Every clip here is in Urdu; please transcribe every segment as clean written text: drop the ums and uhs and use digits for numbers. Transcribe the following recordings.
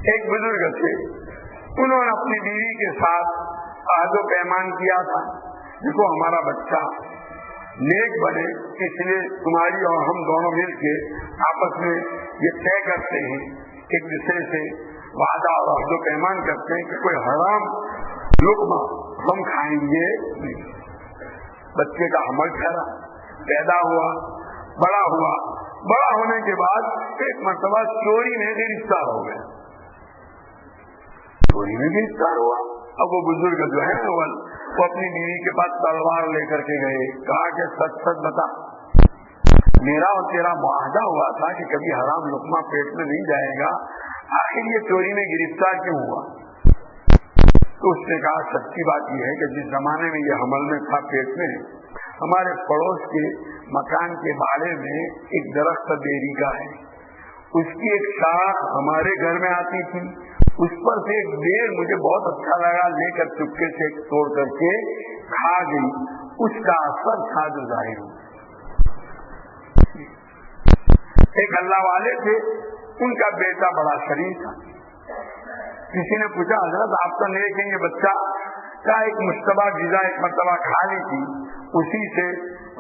ایک بزرگ تھے، انہوں نے اپنی بیوی کے ساتھ عہد و پیمان کیا تھا، دیکھو ہمارا بچہ نیک بنے، اس لیے تمہاری اور ہم دونوں مل کے آپس میں یہ طے کرتے ہیں، ایک دوسرے سے وعدہ اور عہد و پیمان کرتے ہیں کہ کوئی حرام لقمہ ہم کھائیں گے نہیں۔ بچے کا حمل ٹھہرا، پیدا ہوا، بڑا ہوا، بڑا ہونے کے بعد ایک مرتبہ چوری میں گرفتار ہو گیا، چوری میں گرفتار ہوا۔ اب وہ بزرگ جو ہے وہ اپنی بیوی کے پاس تلوار لے کر کے گئے، کہا کہ سچ سچ بتا، میرا اور تیرا معاہدہ ہوا تھا کہ کبھی حرام لقمہ پیٹ میں نہیں جائے گا، آخر یہ چوری میں گرفتار کیوں ہوا؟ تو اس نے کہا سچی بات یہ ہے کہ جس زمانے میں یہ حمل میں تھا پیٹ میں، ہمارے پڑوس کے مکان کے باڑے میں ایک درخت بیری کا ہے، اس کی ایک شاخ ہمارے گھر میں آتی تھی، اس پر سے ایک بیر مجھے بہت اچھا لگا، لے کر چپکے سے توڑ کر کے کھا گئی، اس کا اثر تھا جو ظاہر ہو۔ ایک اللہ والے تھے، ان کا بیٹا بڑا شریف تھا، کسی نے پوچھا حضرت آپ تو نیک ہیں، یہ بچہ کا ایک مشتبہ غذا ایک مرتبہ کھا لی تھی، اسی سے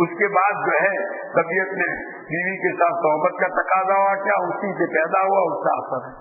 اس کے بعد جو ہے طبیعت میں بیوی کے ساتھ صحبت کا تقاضا ہوا، کیا اسی سے پیدا ہوا، اس کا اثر ہے۔